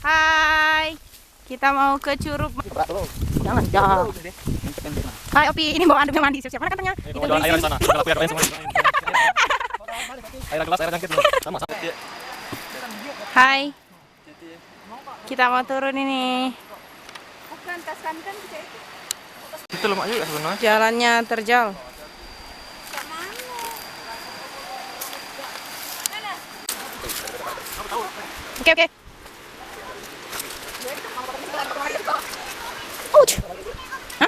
Hai, kita mau ke Curug. Jangan, jangan. Hai Opi, ini bawa anduknya mandi. Siap-siap mana kantongnya? Itu air di sana. Air gelas, air jangkit. Sama. Hai, kita mau turun ini. Itu loh Mak Yu sebenarnya. Jalannya terjal. Oke, oke. Ouch. Hah?